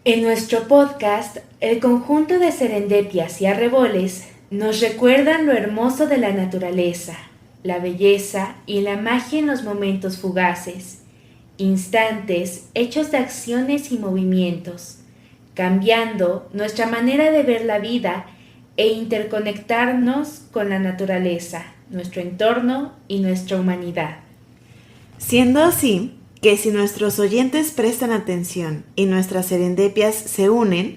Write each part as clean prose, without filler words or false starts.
En nuestro podcast, el conjunto de serendepias y arreboles nos recuerdan lo hermoso de la naturaleza, la belleza y la magia en los momentos fugaces, instantes hechos de acciones y movimientos, cambiando nuestra manera de ver la vida e interconectarnos con la naturaleza, nuestro entorno y nuestra humanidad. Siendo así, que si nuestros oyentes prestan atención y nuestras serendepias se unen,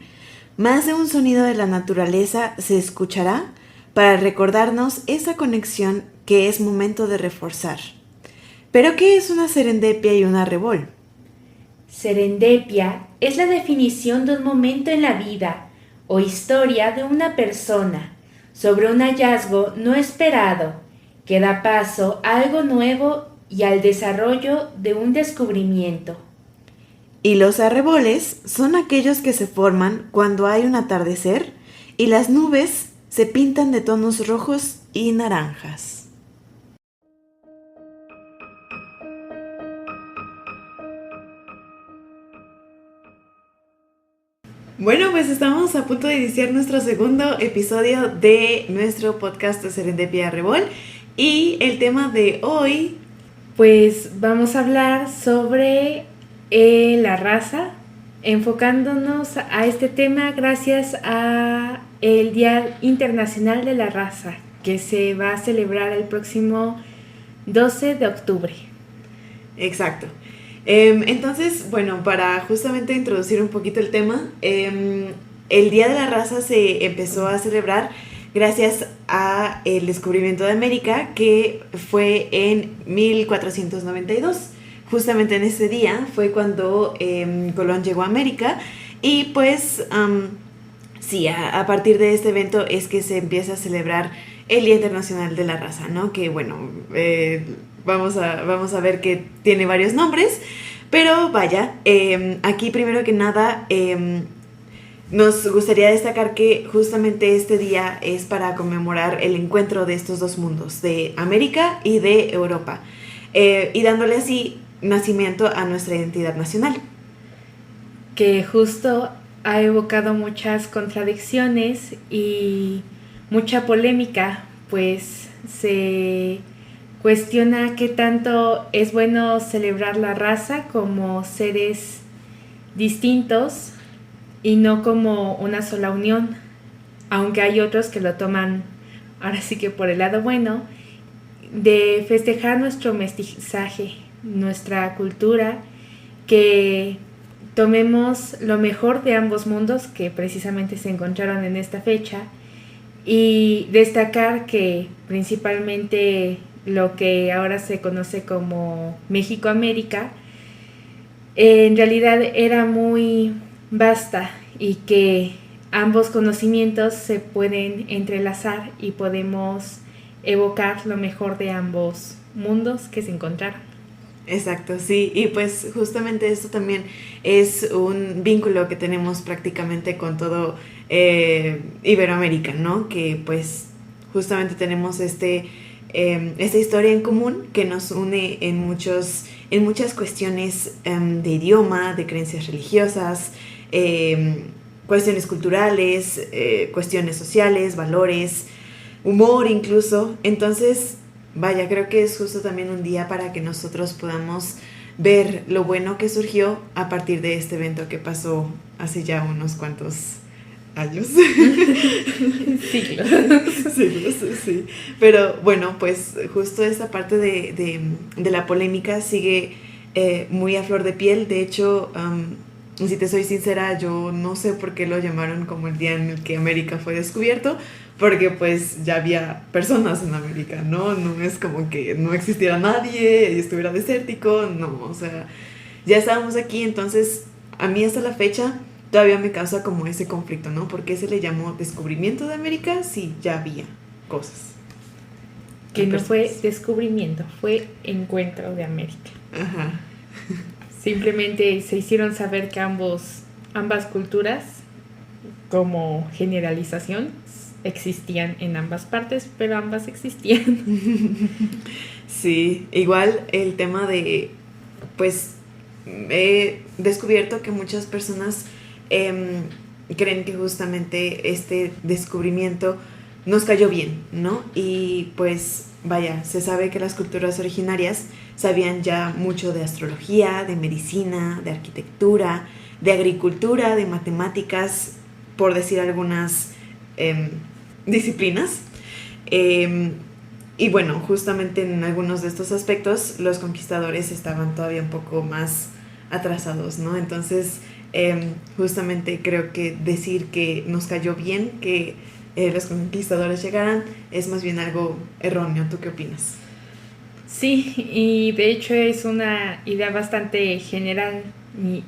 más de un sonido de la naturaleza se escuchará para recordarnos esa conexión que es momento de reforzar. ¿Pero qué es una serendipia y un arrebol? Serendipia es la definición de un momento en la vida o historia de una persona sobre un hallazgo no esperado que da paso a algo nuevo y al desarrollo de un descubrimiento. Y los arreboles son aquellos que se forman cuando hay un atardecer y las nubes se pintan de tonos rojos y naranjas. Bueno, pues estamos a punto de iniciar nuestro segundo episodio de nuestro podcast de Serendipia Arrebol y el tema de hoy, pues vamos a hablar sobre la raza, enfocándonos a este tema gracias a el Día Internacional de la Raza, que se va a celebrar el próximo 12 de octubre. Exacto. Entonces, bueno, para justamente introducir un poquito el tema, el Día de la Raza se empezó a celebrar gracias a el descubrimiento de América, que fue en 1492. Justamente en ese día fue cuando Colón llegó a América y pues sí, a partir de este evento es que se empieza a celebrar el Día Internacional de la Raza, ¿no? Que bueno, vamos a ver que tiene varios nombres, pero vaya, aquí primero que nada nos gustaría destacar que justamente este día es para conmemorar el encuentro de estos dos mundos, de América y de Europa, y dándole así nacimiento a nuestra identidad nacional. Que justo ha evocado muchas contradicciones y mucha polémica, pues se cuestiona qué tanto es bueno celebrar la raza como seres distintos y no como una sola unión, aunque hay otros que lo toman ahora sí que por el lado bueno, de festejar nuestro mestizaje, nuestra cultura, que tomemos lo mejor de ambos mundos que precisamente se encontraron en esta fecha y destacar que principalmente lo que ahora se conoce como México-América en realidad era muy vasta y que ambos conocimientos se pueden entrelazar y podemos evocar lo mejor de ambos mundos que se encontraron. Exacto, sí, y pues justamente esto también es un vínculo que tenemos prácticamente con todo Iberoamérica, ¿no? Que pues justamente tenemos esta historia en común que nos une en muchas cuestiones de idioma, de creencias religiosas, cuestiones culturales, cuestiones sociales, valores, humor incluso. Entonces, vaya, creo que es justo también un día para que nosotros podamos ver lo bueno que surgió a partir de este evento que pasó hace ya unos cuantos años. Siglos. Siglos, sí. Pero bueno, pues justo esta parte de la polémica sigue muy a flor de piel. De hecho, si te soy sincera, yo no sé por qué lo llamaron como el día en el que América fue descubierto, porque pues ya había personas en América, ¿no? No es como que no existiera nadie y estuviera desértico, no, o sea, ya estábamos aquí. Entonces a mí hasta la fecha todavía me causa como ese conflicto, ¿no? ¿Por qué se le llamó descubrimiento de América si ya había cosas? Que no fue descubrimiento, fue encuentro de América. Ajá. Simplemente se hicieron saber que ambas culturas como generalización, existían en ambas partes, pero ambas existían. Sí, igual el tema de, pues, he descubierto que muchas personas creen que justamente este descubrimiento nos cayó bien, ¿no? Y pues, vaya, se sabe que las culturas originarias sabían ya mucho de astrología, de medicina, de arquitectura, de agricultura, de matemáticas, por decir algunas em, disciplinas. Em, y bueno, justamente en algunos de estos aspectos los conquistadores estaban todavía un poco más atrasados, ¿no? Entonces, justamente creo que decir que nos cayó bien que los conquistadores llegaran es más bien algo erróneo. ¿Tú qué opinas? Sí, y de hecho es una idea bastante general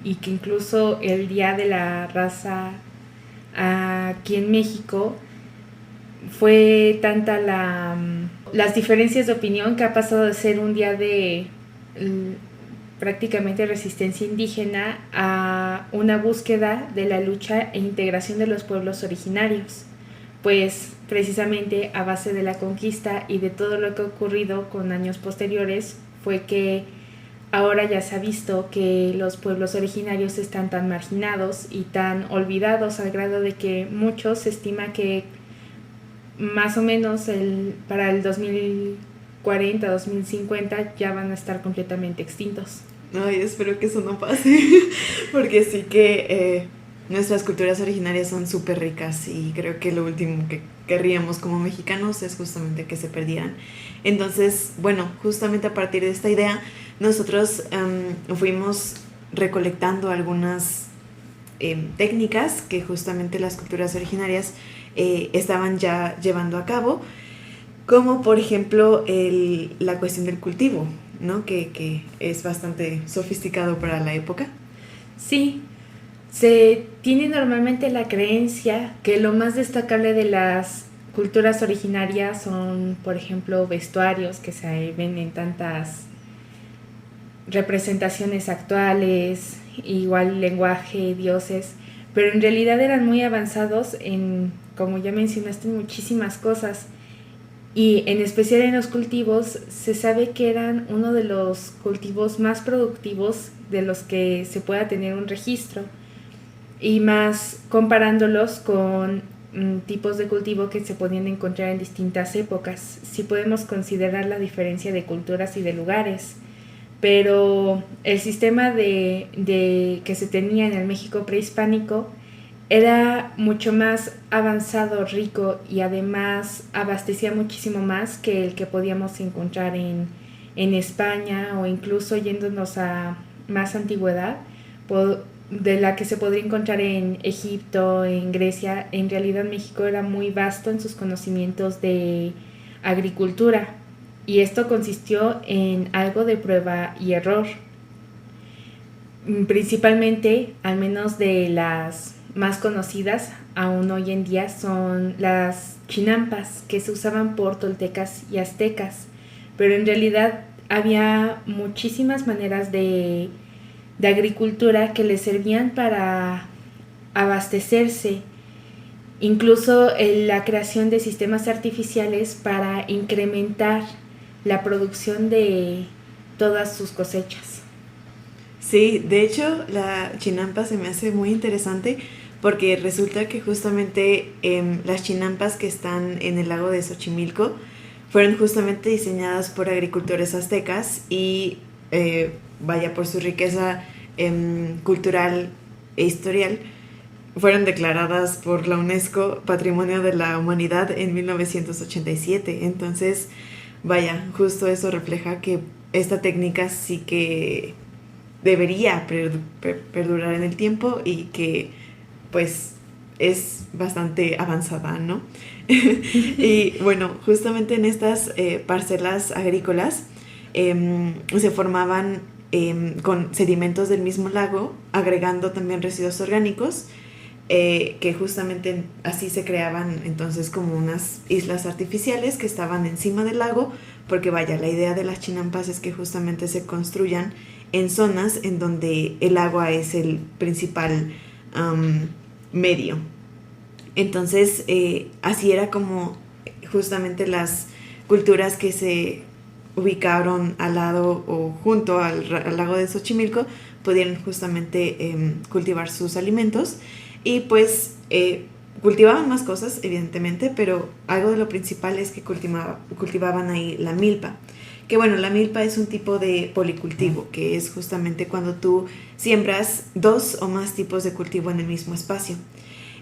y que incluso el Día de la Raza aquí en México fue tanta las diferencias de opinión que ha pasado de ser un día de prácticamente resistencia indígena a una búsqueda de la lucha e integración de los pueblos originarios, pues precisamente a base de la conquista y de todo lo que ha ocurrido con años posteriores fue que ahora ya se ha visto que los pueblos originarios están tan marginados y tan olvidados al grado de que muchos se estima que más o menos para el 2040, 2050 ya van a estar completamente extintos. Ay, espero que eso no pase, porque sí que nuestras culturas originarias son súper ricas y creo que lo último que querríamos como mexicanos es justamente que se perdieran. Entonces, bueno, justamente a partir de esta idea, nosotros fuimos recolectando algunas técnicas que justamente las culturas originarias estaban ya llevando a cabo, como por ejemplo la cuestión del cultivo, ¿no? Que es bastante sofisticado para la época. Sí, se tiene normalmente la creencia que lo más destacable de las culturas originarias son, por ejemplo, vestuarios que se ven en tantas representaciones actuales, igual lenguaje, dioses, pero en realidad eran muy avanzados en, como ya mencionaste, muchísimas cosas. Y en especial en los cultivos, se sabe que eran uno de los cultivos más productivos de los que se pueda tener un registro. Y más comparándolos con tipos de cultivo que se podían encontrar en distintas épocas. Sí podemos considerar la diferencia de culturas y de lugares. Pero el sistema que se tenía en el México prehispánico era mucho más avanzado, rico y además abastecía muchísimo más que el que podíamos encontrar en España o incluso yéndonos a más antigüedad, de la que se podría encontrar en Egipto, en Grecia. En realidad México era muy vasto en sus conocimientos de agricultura y esto consistió en algo de prueba y error. Principalmente, al menos de las más conocidas aún hoy en día, son las chinampas que se usaban por toltecas y aztecas, pero en realidad había muchísimas maneras de agricultura que les servían para abastecerse, incluso la creación de sistemas artificiales para incrementar la producción de todas sus cosechas. Sí, de hecho la chinampa se me hace muy interesante porque resulta que justamente las chinampas que están en el lago de Xochimilco fueron justamente diseñadas por agricultores aztecas y vaya, por su riqueza cultural e historial, fueron declaradas por la UNESCO Patrimonio de la Humanidad en 1987. Entonces, vaya, justo eso refleja que esta técnica sí que debería perdurar en el tiempo y que pues es bastante avanzada, ¿no? Y bueno, justamente en estas parcelas agrícolas se formaban con sedimentos del mismo lago, agregando también residuos orgánicos, que justamente así se creaban entonces como unas islas artificiales que estaban encima del lago, porque vaya, la idea de las chinampas es que justamente se construyan en zonas en donde el agua es el principal medio Entonces, así era como justamente las culturas que se ubicaron al lado o junto al lago de Xochimilco pudieron justamente cultivar sus alimentos y pues cultivaban más cosas evidentemente, pero algo de lo principal es que cultivaban ahí la milpa, que bueno, la milpa es un tipo de policultivo, que es justamente cuando tú siembras dos o más tipos de cultivo en el mismo espacio.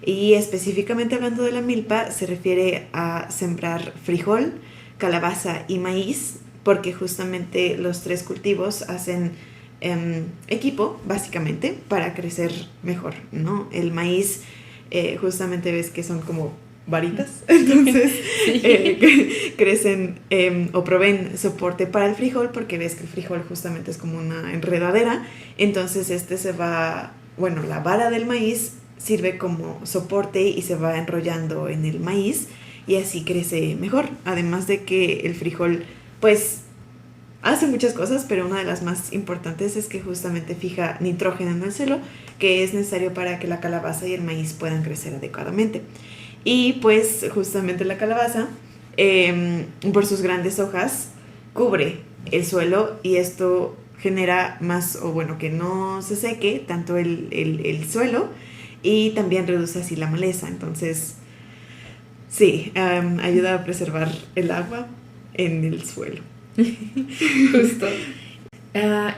Y específicamente hablando de la milpa, se refiere a sembrar frijol, calabaza y maíz, porque justamente los tres cultivos hacen equipo, básicamente, para crecer mejor, ¿no? El maíz, justamente ves que son como varitas, entonces crecen o proveen soporte para el frijol, porque ves que el frijol justamente es como una enredadera, entonces bueno, la vara del maíz sirve como soporte y se va enrollando en el maíz y así crece mejor. Además de que el frijol, pues, hace muchas cosas, pero una de las más importantes es que justamente fija nitrógeno en el suelo, que es necesario para que la calabaza y el maíz puedan crecer adecuadamente. Y pues justamente la calabaza, por sus grandes hojas, cubre el suelo y esto genera más, o bueno, que no se seque tanto el suelo y también reduce así la maleza. Entonces, sí, ayuda a preservar el agua en el suelo. Justo.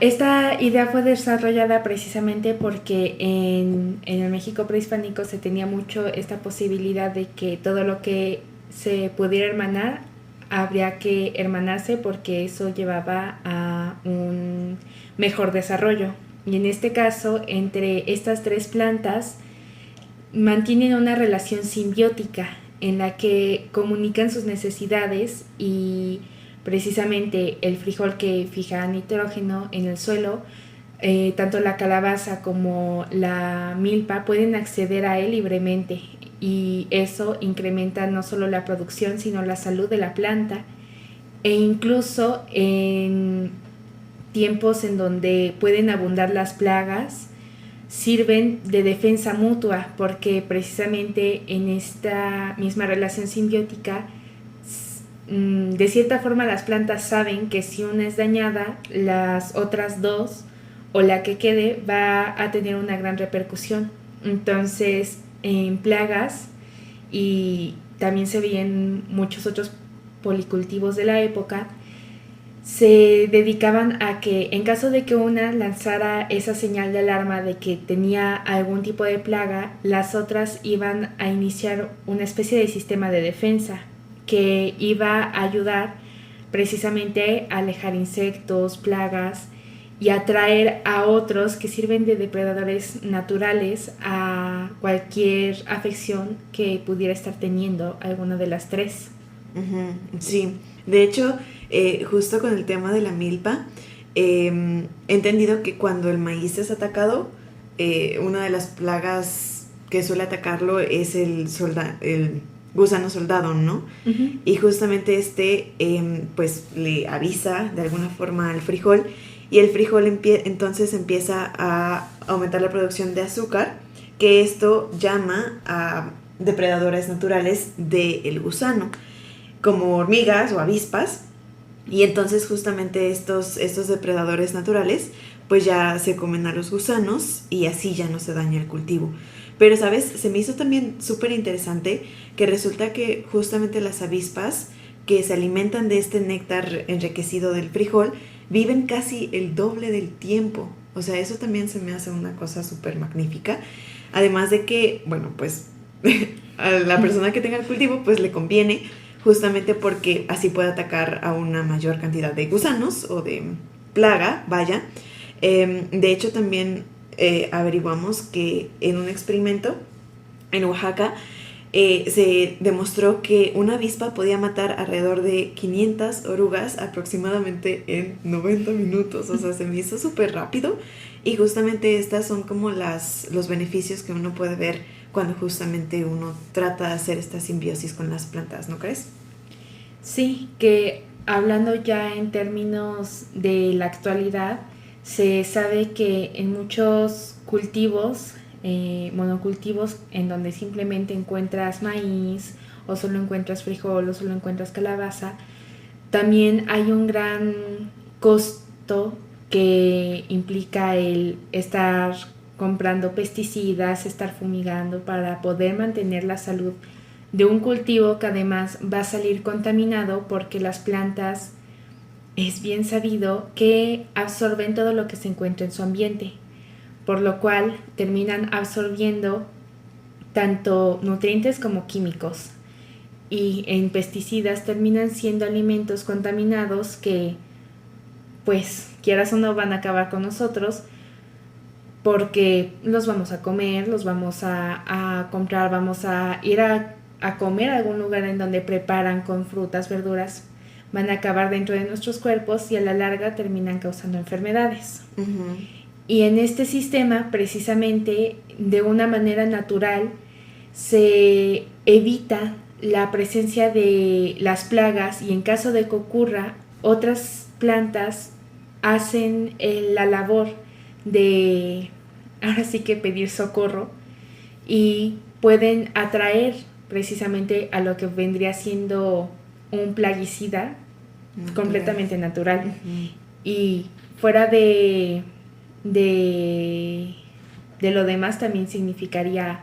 Esta idea fue desarrollada precisamente porque en el México prehispánico se tenía mucho esta posibilidad de que todo lo que se pudiera hermanar habría que hermanarse porque eso llevaba a un mejor desarrollo. Y en este caso, entre estas tres plantas mantienen una relación simbiótica en la que comunican sus necesidades y precisamente el frijol que fija nitrógeno en el suelo, tanto la calabaza como la milpa pueden acceder a él libremente y eso incrementa no solo la producción sino la salud de la planta e incluso en tiempos en donde pueden abundar las plagas sirven de defensa mutua porque precisamente en esta misma relación simbiótica de cierta forma las plantas saben que si una es dañada, las otras dos o la que quede va a tener una gran repercusión. Entonces, en plagas y también se veían muchos otros policultivos de la época, se dedicaban a que en caso de que una lanzara esa señal de alarma de que tenía algún tipo de plaga, las otras iban a iniciar una especie de sistema de defensa que iba a ayudar precisamente a alejar insectos, plagas y atraer a otros que sirven de depredadores naturales a cualquier afección que pudiera estar teniendo alguna de las tres. Sí, de hecho, justo con el tema de la milpa, he entendido que cuando el maíz es atacado, una de las plagas que suele atacarlo es el gusano soldado, ¿no? Uh-huh. Y justamente pues le avisa de alguna forma al frijol y el frijol entonces empieza a aumentar la producción de azúcar, que esto llama a depredadores naturales del gusano, como hormigas o avispas, y entonces justamente estos depredadores naturales pues ya se comen a los gusanos y así ya no se daña el cultivo. Pero, ¿sabes? Se me hizo también súper interesante que resulta que justamente las avispas que se alimentan de este néctar enriquecido del frijol viven casi el doble del tiempo. O sea, eso también se me hace una cosa súper magnífica. Además de que, bueno, pues a la persona que tenga el cultivo pues le conviene justamente porque así puede atacar a una mayor cantidad de gusanos o de plaga, vaya. De hecho, también averiguamos que en un experimento en Oaxaca se demostró que una avispa podía matar alrededor de 500 orugas aproximadamente en 90 minutos. O sea, se me hizo súper rápido y justamente estas son como los beneficios que uno puede ver cuando justamente uno trata de hacer esta simbiosis con las plantas, ¿no crees? Sí, que hablando ya en términos de la actualidad, se sabe que en muchos cultivos monocultivos en donde simplemente encuentras maíz o solo encuentras frijol o solo encuentras calabaza, también hay un gran costo que implica el estar comprando pesticidas, estar fumigando para poder mantener la salud de un cultivo que además va a salir contaminado porque las plantas es bien sabido que absorben todo lo que se encuentra en su ambiente, por lo cual terminan absorbiendo tanto nutrientes como químicos y en pesticidas terminan siendo alimentos contaminados que pues quieras o no van a acabar con nosotros porque los vamos a comer, los vamos a comprar, vamos a ir a comer a algún lugar en donde preparan con frutas, verduras, van a acabar dentro de nuestros cuerpos y a la larga terminan causando enfermedades. Uh-huh. Y en este sistema, precisamente, de una manera natural, se evita la presencia de las plagas y en caso de que ocurra, otras plantas hacen la labor de, ahora sí que pedir socorro y pueden atraer precisamente a lo que vendría siendo un plaguicida completamente natural. Uh-huh. Y fuera de lo demás también significaría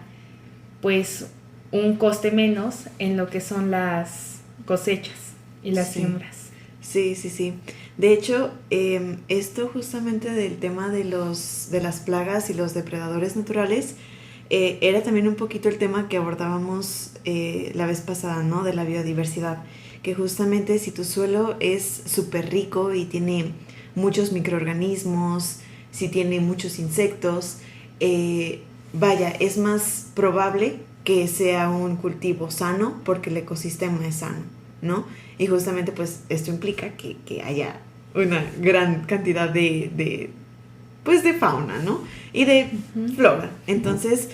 pues un coste menos en lo que son las cosechas y las siembras. Sí, sí, sí. De hecho, esto justamente del tema de las plagas y los depredadores naturales era también un poquito el tema que abordábamos la vez pasada, ¿no? De la biodiversidad. Que justamente si tu suelo es súper rico y tiene muchos microorganismos, si tiene muchos insectos, vaya, es más probable que sea un cultivo sano porque el ecosistema es sano, ¿no? Y justamente pues esto implica que haya una gran cantidad de fauna, ¿no? Y de flora. Entonces,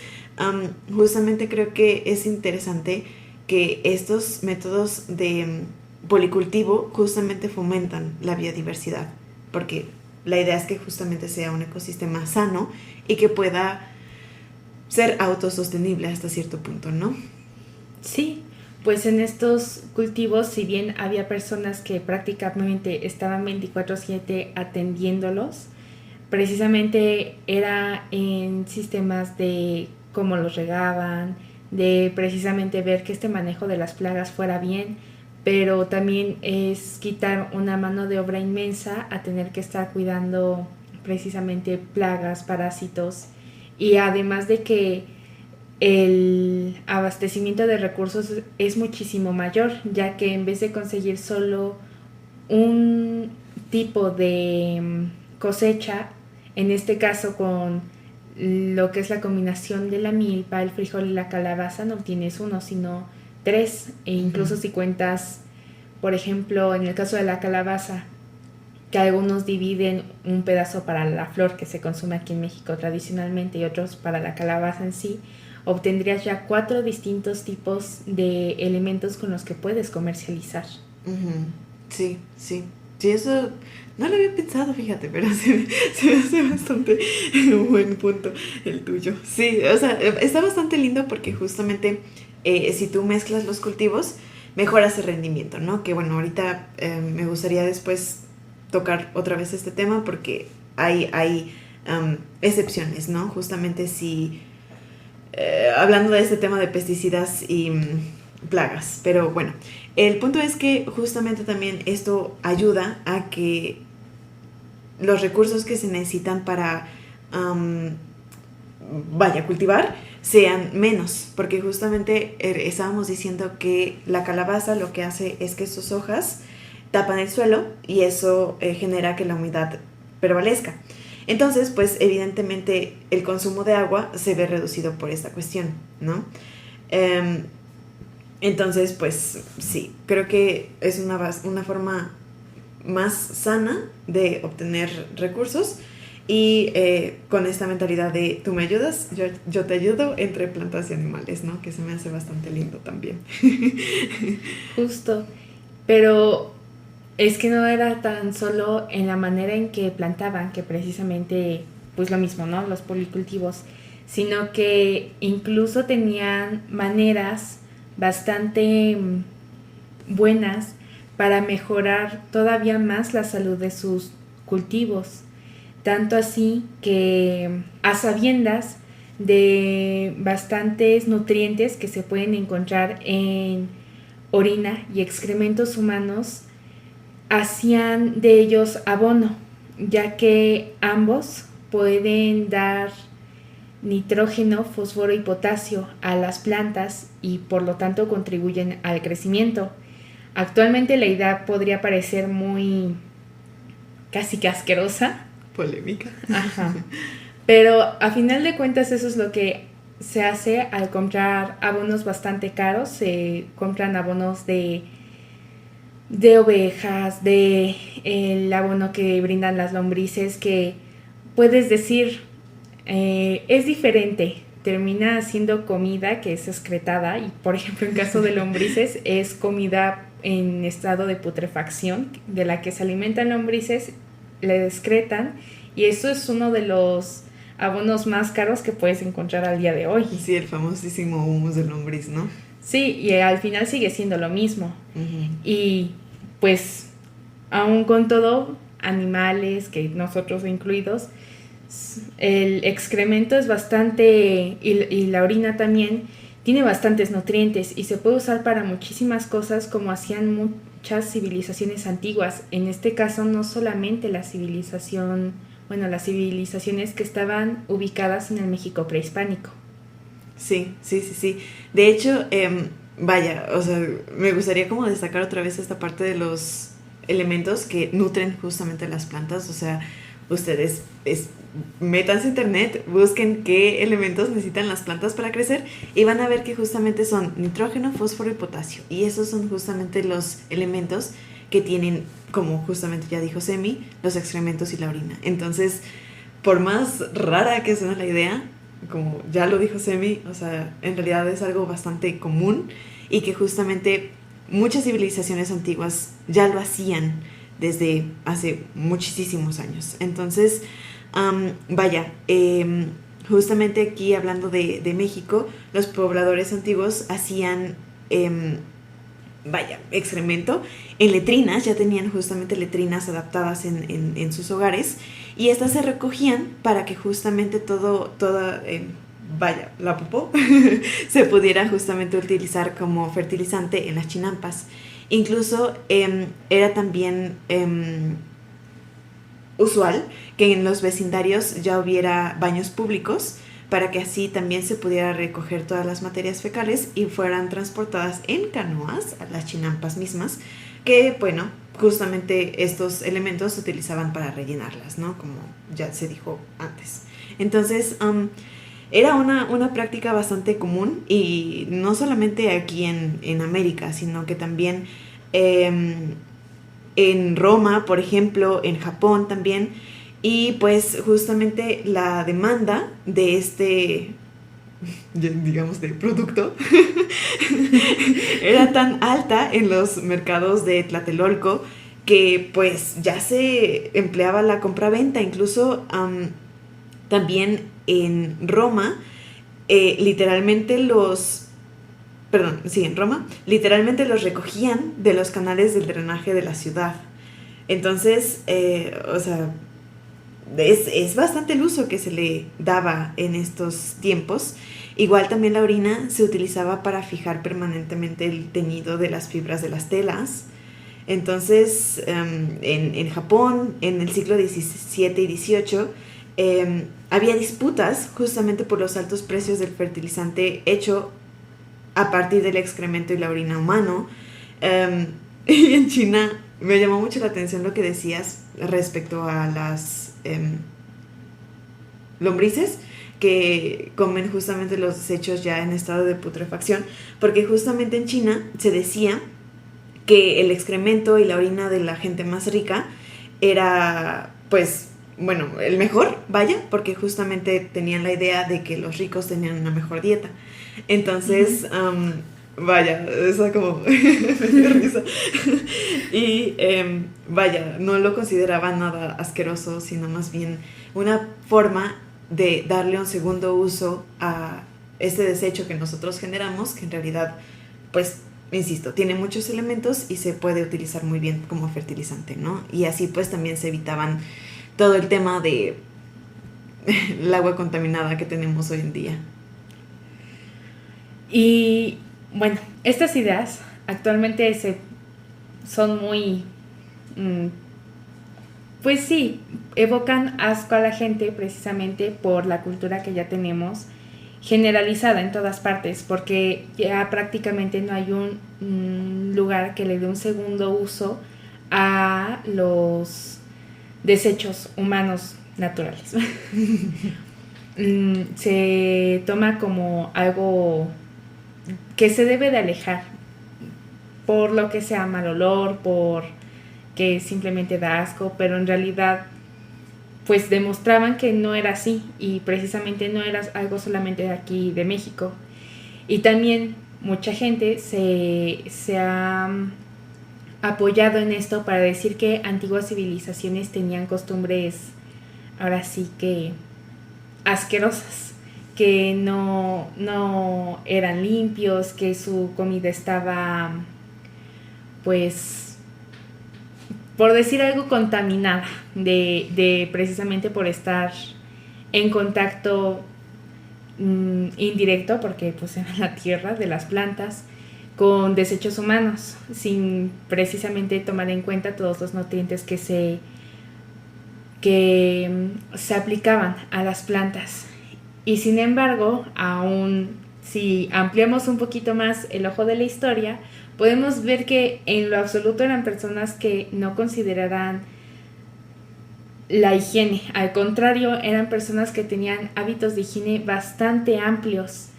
justamente creo que es interesante que estos métodos de policultivo justamente fomentan la biodiversidad, porque la idea es que justamente sea un ecosistema sano y que pueda ser autosostenible hasta cierto punto, ¿no? Sí, pues en estos cultivos, si bien había personas que prácticamente estaban 24/7 atendiéndolos, precisamente era en sistemas de cómo los regaban, de precisamente ver que este manejo de las plagas fuera bien, pero también es quitar una mano de obra inmensa a tener que estar cuidando precisamente plagas, parásitos, y además de que el abastecimiento de recursos es muchísimo mayor, ya que en vez de conseguir solo un tipo de cosecha, en este caso con lo que es la combinación de la milpa, el frijol y la calabaza, no tienes uno, sino 3, e incluso si cuentas, por ejemplo, en el caso de la calabaza, que algunos dividen un pedazo para la flor que se consume aquí en México tradicionalmente y otros para la calabaza en sí, obtendrías ya 4 distintos tipos de elementos con los que puedes comercializar. Uh-huh. Sí, sí. Sí, eso no lo había pensado, fíjate, pero se me hace bastante un buen punto el tuyo. Sí, o sea, está bastante lindo porque justamente si tú mezclas los cultivos, mejoras el rendimiento, ¿no? Que bueno, ahorita me gustaría después tocar otra vez este tema porque hay excepciones, ¿no? Justamente si, hablando de este tema de pesticidas y plagas, pero bueno, el punto es que justamente también esto ayuda a que los recursos que se necesitan para cultivar sean menos, porque justamente estábamos diciendo que la calabaza lo que hace es que sus hojas tapan el suelo y eso genera que la humedad prevalezca. Entonces, pues evidentemente el consumo de agua se ve reducido por esta cuestión, ¿no? Entonces, pues sí, creo que es una forma más sana de obtener recursos y con esta mentalidad de tú me ayudas, yo te ayudo entre plantas y animales, ¿no? Que se me hace bastante lindo también. Justo, pero es que no era tan solo en la manera en que plantaban, que precisamente, pues lo mismo, ¿no? Los policultivos, sino que incluso tenían maneras bastante buenas para mejorar todavía más la salud de sus cultivos. Tanto así que, a sabiendas de bastantes nutrientes que se pueden encontrar en orina y excrementos humanos, hacían de ellos abono, ya que ambos pueden dar nitrógeno, fósforo y potasio a las plantas y por lo tanto contribuyen al crecimiento. Actualmente la idea podría parecer muy casi que asquerosa. Polémica. Ajá. Pero a final de cuentas eso es lo que se hace al comprar abonos bastante caros. Se compran abonos de ovejas, de el abono que brindan las lombrices, que puedes decir es diferente, termina siendo comida que es excretada y por ejemplo en caso de lombrices es comida en estado de putrefacción de la que se alimentan lombrices, le excretan y eso es uno de los abonos más caros que puedes encontrar al día de hoy. Sí, el famosísimo humus de lombriz, ¿no? Sí, y al final sigue siendo lo mismo. Y pues aún con todo, animales, que nosotros incluidos, el excremento es bastante, y la orina también, tiene bastantes nutrientes y se puede usar para muchísimas cosas como hacían muchas civilizaciones antiguas. En este caso no solamente las civilizaciones que estaban ubicadas en el México prehispánico. Sí. De hecho, o sea, me gustaría como destacar otra vez esta parte de los elementos que nutren justamente las plantas. O sea, ustedes métanse a internet, busquen qué elementos necesitan las plantas para crecer y van a ver que justamente son nitrógeno, fósforo y potasio. Y esos son justamente los elementos que tienen, como justamente ya dijo Semi, los excrementos y la orina. Entonces, por más rara que suene la idea, como ya lo dijo Semi, o sea, en realidad es algo bastante común y que justamente muchas civilizaciones antiguas ya lo hacían desde hace muchísimos años. Entonces, justamente aquí hablando de México, los pobladores antiguos hacían, excremento en letrinas, ya tenían justamente letrinas adaptadas en sus hogares y estas se recogían para que justamente la popó se pudiera justamente utilizar como fertilizante en las chinampas. Incluso era también usual que en los vecindarios ya hubiera baños públicos para que así también se pudiera recoger todas las materias fecales y fueran transportadas en canoas a las chinampas mismas, que bueno, justamente estos elementos se utilizaban para rellenarlas, ¿no? Como ya se dijo antes. Entonces, era una práctica bastante común y no solamente aquí en América, sino que también en Roma, por ejemplo, en Japón también. Y pues justamente la demanda de este, digamos, de producto era tan alta en los mercados de Tlatelolco que pues ya se empleaba la compraventa. Incluso también en Roma, en Roma, literalmente los recogían de los canales del drenaje de la ciudad. Entonces, o sea, es bastante el uso que se le daba en estos tiempos. Igual también la orina se utilizaba para fijar permanentemente el teñido de las fibras de las telas. Entonces, en Japón, en el siglo XVII y XVIII, había disputas justamente por los altos precios del fertilizante hecho a partir del excremento y la orina humano. Y en China me llamó mucho la atención lo que decías respecto a las lombrices que comen justamente los desechos ya en estado de putrefacción, porque justamente en China se decía que el excremento y la orina de la gente más rica era, pues, bueno, el mejor, porque justamente tenían la idea de que los ricos tenían una mejor dieta. Entonces, esa como me dio risa. Y no lo consideraba nada asqueroso, sino más bien una forma de darle un segundo uso a este desecho que nosotros generamos, que en realidad, pues, insisto, tiene muchos elementos y se puede utilizar muy bien como fertilizante, ¿no? Y así pues también se evitaban todo el tema de el agua contaminada que tenemos hoy en día. Y bueno, estas ideas actualmente son muy, mm, pues sí, evocan asco a la gente precisamente por la cultura que ya tenemos generalizada en todas partes, porque ya prácticamente no hay un lugar que le dé un segundo uso a los desechos humanos naturales. Se toma como algo que se debe de alejar, por lo que sea mal olor, por que simplemente da asco, pero en realidad pues demostraban que no era así y precisamente no era algo solamente de aquí de México. Y también mucha gente se ha apoyado en esto para decir que antiguas civilizaciones tenían costumbres ahora sí que asquerosas, que no eran limpios, que su comida estaba, pues, por decir algo, contaminada, de precisamente por estar en contacto indirecto, porque pues era la tierra de las plantas, con desechos humanos, sin precisamente tomar en cuenta todos los nutrientes que se aplicaban a las plantas. Y sin embargo, aún si ampliamos un poquito más el ojo de la historia, podemos ver que en lo absoluto eran personas que no consideraran la higiene. Al contrario, eran personas que tenían hábitos de higiene bastante amplios.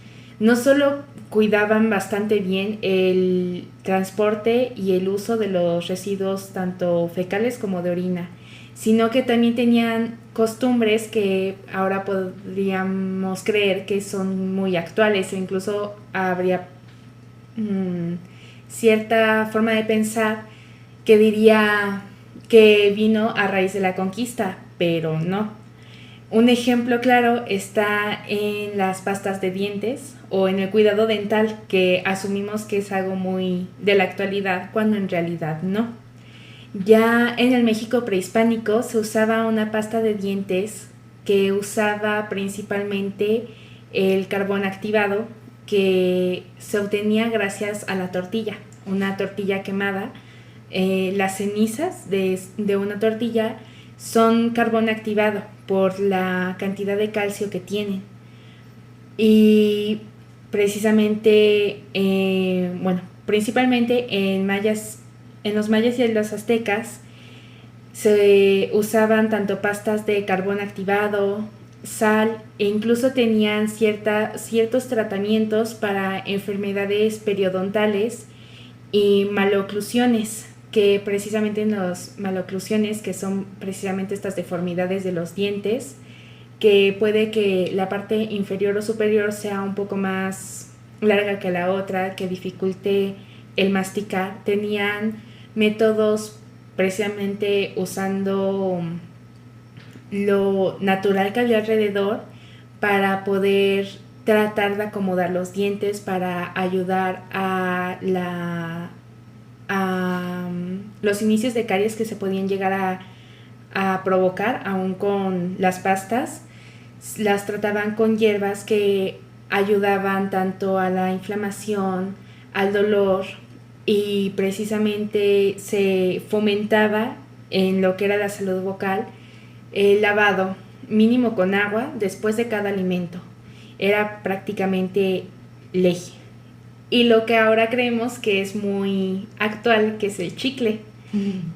No solo cuidaban bastante bien el transporte y el uso de los residuos tanto fecales como de orina, sino que también tenían costumbres que ahora podríamos creer que son muy actuales, e incluso habría cierta forma de pensar que diría que vino a raíz de la conquista, pero no. Un ejemplo claro está en las pastas de dientes o en el cuidado dental, que asumimos que es algo muy de la actualidad cuando en realidad no. Ya en el México prehispánico se usaba una pasta de dientes que usaba principalmente el carbón activado, que se obtenía gracias a la tortilla, una tortilla quemada. Las cenizas de una tortilla son carbón activado por la cantidad de calcio que tienen. Y precisamente, bueno, principalmente en los mayas y en los aztecas se usaban tanto pastas de carbón activado, sal, e incluso tenían ciertos tratamientos para enfermedades periodontales y maloclusiones, que precisamente en las maloclusiones, que son precisamente estas deformidades de los dientes, que puede que la parte inferior o superior sea un poco más larga que la otra, que dificulte el masticar, tenían métodos precisamente usando lo natural que había alrededor para poder tratar de acomodar los dientes, para ayudar a los inicios de caries que se podían llegar a provocar aún con las pastas. Las trataban con hierbas que ayudaban tanto a la inflamación, al dolor, y precisamente se fomentaba en lo que era la salud vocal el lavado mínimo con agua después de cada alimento. Era prácticamente ley. Y lo que ahora creemos que es muy actual, que es el chicle,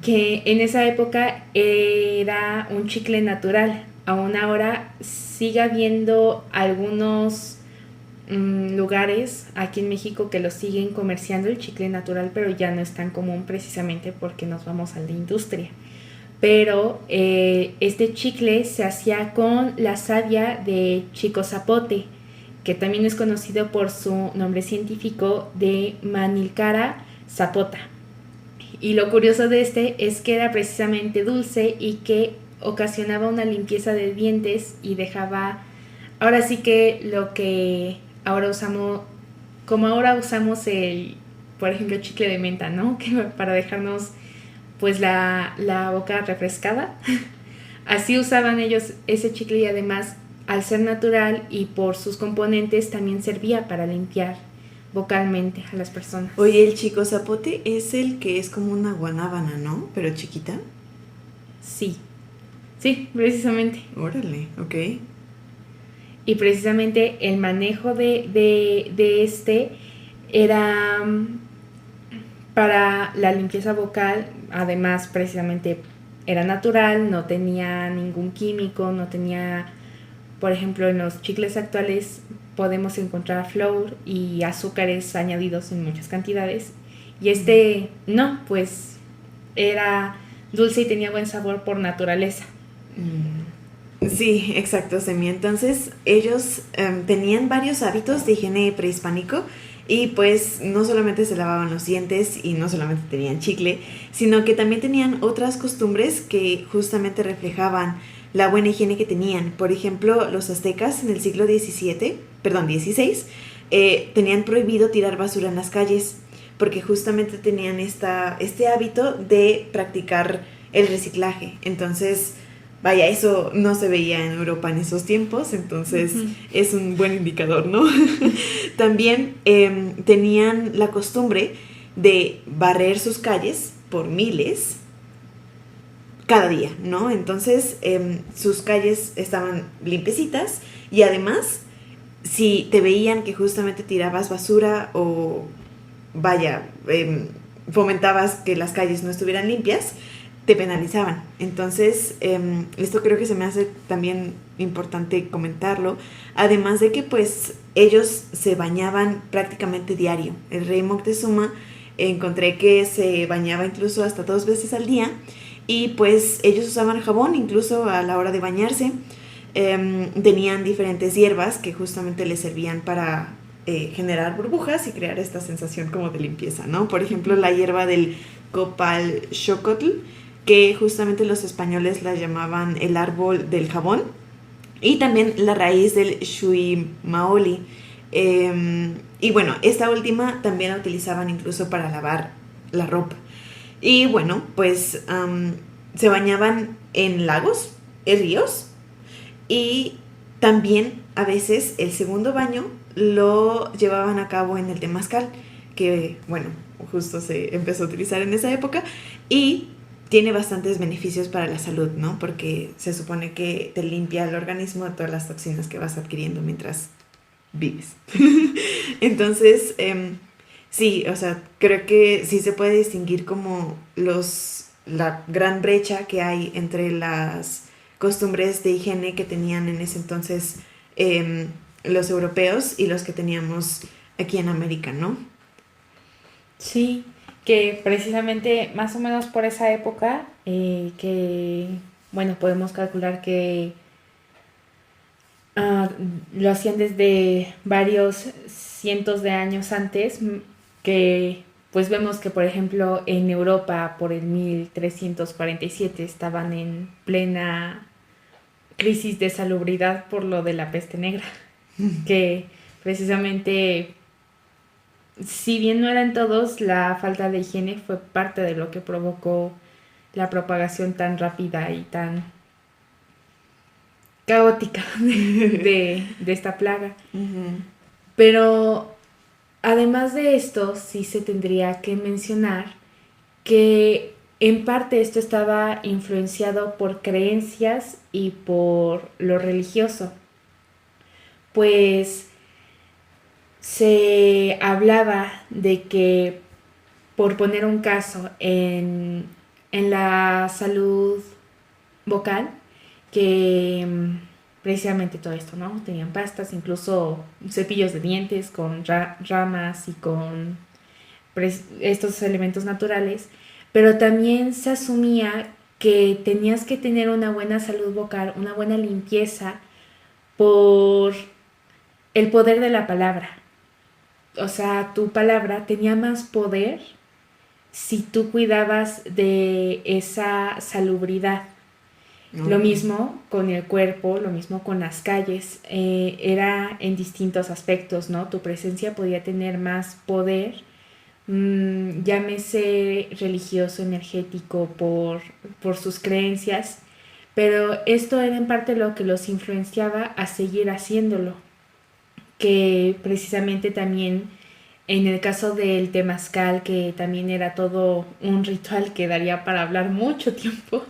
que en esa época era un chicle natural. Aún ahora sigue habiendo algunos lugares aquí en México que lo siguen comerciando el chicle natural, pero ya no es tan común precisamente porque nos vamos a la industria. Pero este chicle se hacía con la savia de chico zapote, que también es conocido por su nombre científico de Manilcara zapota. Y lo curioso de este es que era precisamente dulce y que ocasionaba una limpieza de dientes y dejaba ahora sí que lo que ahora usamos, como ahora usamos por ejemplo, chicle de menta, ¿no? Que para dejarnos pues la boca refrescada. Así usaban ellos ese chicle y además al ser natural y por sus componentes también servía para limpiar vocalmente a las personas. Oye, el chico zapote es el que es como una guanábana, ¿no? Pero chiquita. Sí, sí, precisamente. Órale, ok. Y precisamente el manejo de este era para la limpieza vocal, además precisamente era natural, no tenía ningún químico, no tenía, por ejemplo, en los chicles actuales podemos encontrar flúor y azúcares añadidos en muchas cantidades. Y este no, pues era dulce y tenía buen sabor por naturaleza. Sí, exacto, Semi. Entonces, ellos tenían varios hábitos de higiene prehispánico y pues no solamente se lavaban los dientes y no solamente tenían chicle, sino que también tenían otras costumbres que justamente reflejaban la buena higiene que tenían. Por ejemplo, los aztecas en el siglo XVI, tenían prohibido tirar basura en las calles porque justamente tenían este hábito de practicar el reciclaje. Entonces, vaya, eso no se veía en Europa en esos tiempos, entonces es un buen indicador, ¿no? También tenían la costumbre de barrer sus calles por miles cada día, ¿no? Entonces sus calles estaban limpiecitas y además si te veían que justamente tirabas basura o vaya, fomentabas que las calles no estuvieran limpias, te penalizaban. Entonces, esto creo que se me hace también importante comentarlo. Además de que pues ellos se bañaban prácticamente diario. El rey Moctezuma encontré que se bañaba incluso hasta 2 veces al día y pues ellos usaban jabón incluso a la hora de bañarse. Tenían diferentes hierbas que justamente les servían para generar burbujas y crear esta sensación como de limpieza, ¿no? Por ejemplo, la hierba del copal xocotl, que justamente los españoles la llamaban el árbol del jabón, y también la raíz del xuimaoli. Y bueno, esta última también la utilizaban incluso para lavar la ropa. Y bueno, pues se bañaban en lagos, en ríos, y también a veces el segundo baño lo llevaban a cabo en el temazcal, que bueno, justo se empezó a utilizar en esa época y tiene bastantes beneficios para la salud, ¿no? Porque se supone que te limpia el organismo de todas las toxinas que vas adquiriendo mientras vives. Entonces, sí, o sea, creo que sí se puede distinguir como la gran brecha que hay entre las costumbres de higiene que tenían en ese entonces los europeos y los que teníamos aquí en América, ¿no? Sí, que precisamente más o menos por esa época, que, bueno, podemos calcular que uh, lo hacían desde varios cientos de años antes, que pues vemos que por ejemplo en Europa por el 1347 estaban en plena crisis de salubridad por lo de la peste negra, que precisamente si bien no eran todos, la falta de higiene fue parte de lo que provocó la propagación tan rápida y tan caótica de esta plaga. Uh-huh. Pero además de esto, sí se tendría que mencionar que en parte esto estaba influenciado por creencias y por lo religioso, pues se hablaba de que, por poner un caso, en la salud vocal, que precisamente todo esto, ¿no? Tenían pastas, incluso cepillos de dientes con ramas y con estos elementos naturales, pero también se asumía que tenías que tener una buena salud vocal, una buena limpieza por el poder de la palabra. O sea, tu palabra tenía más poder si tú cuidabas de esa salubridad. Lo mismo con el cuerpo, lo mismo con las calles, era en distintos aspectos, ¿no? Tu presencia podía tener más poder, llámese religioso, energético, por sus creencias, pero esto era en parte lo que los influenciaba a seguir haciéndolo, que precisamente también en el caso del temazcal, que también era todo un ritual que daría para hablar mucho tiempo,